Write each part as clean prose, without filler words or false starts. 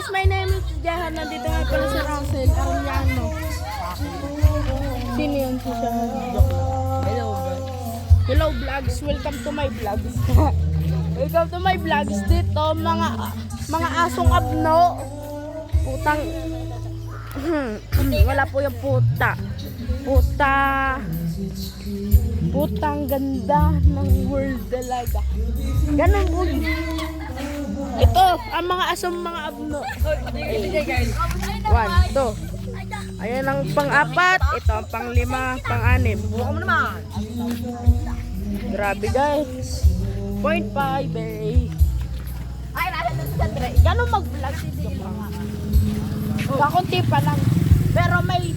guys, my name is Jahan. Nandito nga pala si Russell Arellano. Sino yun si Jahan? Hello vlogs, welcome to my vlogs. Welcome to my vlogs. Dito mga asong abno. Putang wala po yung puta. Putang ganda ng world talaga. Ganun po. Ito, ang mga asong mga abno. 1, 2. Ayan ang pang-4. Ito ang pang-5, pang-6. Buka mo naman. Grabe guys. 0.5 eh. Ay, nasa sa Andre. Ganun mag-vlog. Kakunti pa lang. Pero may,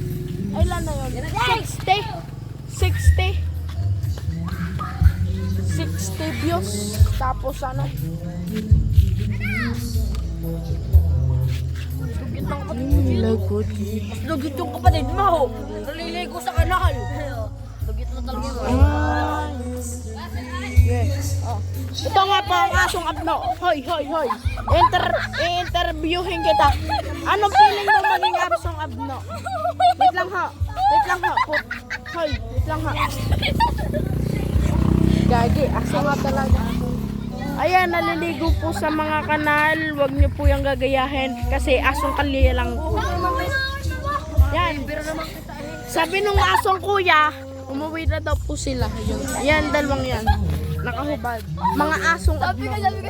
ilan na yun? 60 views. Tapos ano? Lagod. Lugit yung kapatid mo. Naliligo sa kanal. Lugit mo talaga. Yes. Oh. Ito nga po ang asong abno. Hoy. I-interviewin kita. Anong feeling mo maging asong abno? Wait lang ha. Hoy, wait lang ha. Gagi, asong nga talaga. Ayan, naliligo po sa mga kanal. Huwag niyo po yung gagayahin kasi asong kalye lang po. Yan. Sabi nung asong kuya, umuwi na daw po sila. Yan, dalawang yan. Nakahubad. Mga asong Sabi ko, madalas.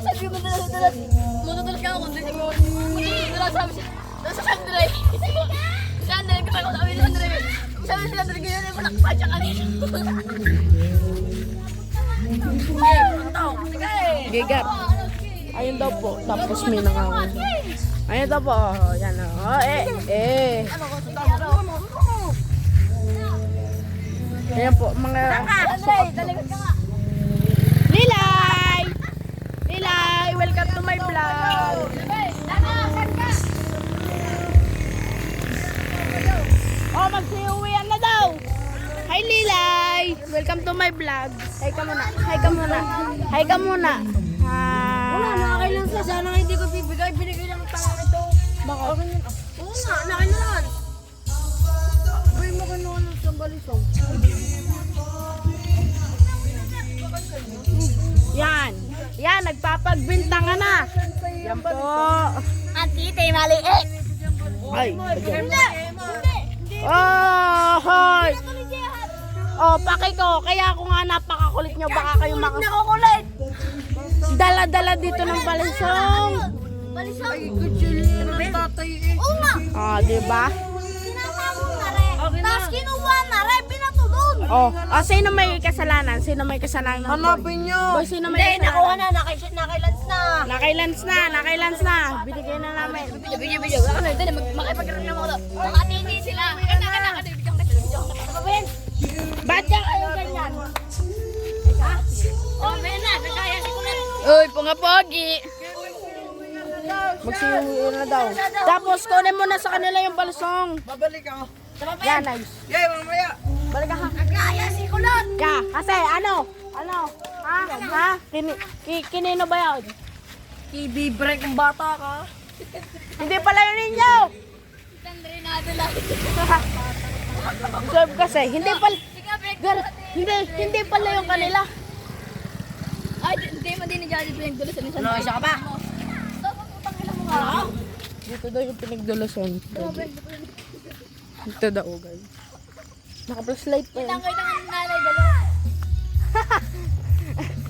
Madalas ka ako. Madalas sabi siya. Sa Andre. Si Andre, kita ko sabi ni Andre. Sabi si Andre, ganyan yung malakpadya kanina. Gigar. Ayun daw po. Tapos may nakawin. Ayun daw po. Oh, yan o. Oh, Ayan po. Mga asong abno. Lilay! Welcome to my vlog! Oh, magsiuwian na daw! Hi Lilay! Welcome to my vlog! Hi ka muna! Wala, nakakailan siya. Sana hindi ko bibigay. Binigay lang ang tanga ito. Baka? Oo nga, nakailan. Uy, makano ng sambalisong. Yan, nagpapagbintangan na! Yan po! Antite, maliit. Ay, hoy! Oh, paki ko. Kaya ako nga napakakulit nyo. Baka kayo Nakukulit. dala-dala dito ng balisong. Balisong. Ay, kutsilin ng tatay eh. Oo nga. Ah, diba? Sinasamo na rin. Tapos kinuha na rin. Binato doon. Oh, sino may kasalanan? Hanapin nyo. Boy, sino may Hindi, nakuha kasalanan? na. Nakailans na. Nakailans na. Binigay na namin. Video. Ako na, hindi. Makipagkaroon mo ko. Makatindi sila. Kana. Video. Ba't yan kayo ganyan? Oh, Bena. Nagkaya si Kulan. Uy, punga-pogi. Magsiuwi na daw. Tapos kunin mo na sa kanila yung balisong. Babalik ako. Yan, nice. Yay, mamaya. Balik ka ha. Nagkaya si Kulan. Yeah, kasi ano? Ha? Kinino ba yun? I-break ang bata ka. Hindi pala yun ninyo! Tandre na lang. Observe kasi, hindi pala yung kanila. Ay, hindi mo din ni-judge pinagdulo sa nisan. Ano, isa ka pa? Putang ina mo nga. Dito daw yung pinagdulason. Dito daw, guys. Naka-flashlight pa yun. Tangay ng nanay, dalawa.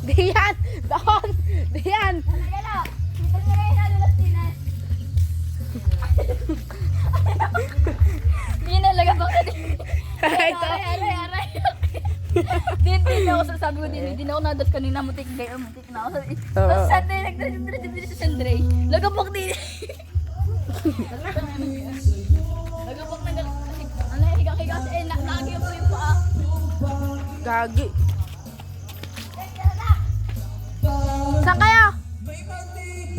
Diyan! Doon! Diyan! Dalawa. Dito na rin sa dulas tinas. Hindi na laga ba ka din? Ito. Aray. Din ako sabi ko din ako nadat kanina mutik na ako. Tapos Sunday nagdire sa Sunday. Lagabok din. Lagabok na ano higa kasi lagi mo yung paa. Gagi. Saan kayo?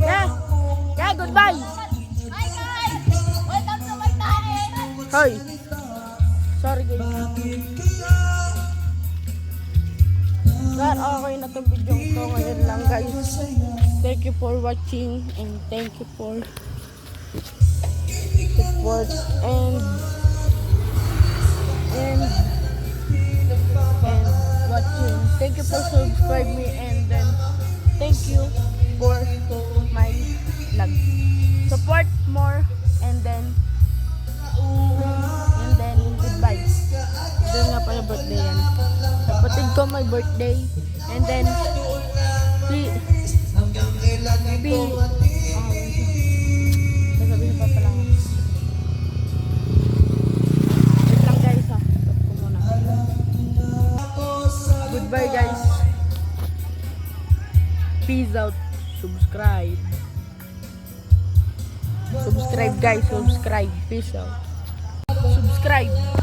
Yeah, goodbye. Hi guys! Welcome to my tahe! Hoy. Sorry guys. God, okay na to video ko ngayon lang guys. Thank you for watching and thank you for support and watching. Thank you for subscribing me, and then thank you for my vlog. Support more, and then goodbye. Doon nga pala birthday yan. Kapatid ko may birthday, and then sasabihin pa pala ako. Wait lang guys ha. Stop ko muna. Goodbye guys. Peace out. Subscribe. Subscribe guys. Subscribe. Peace out. Subscribe.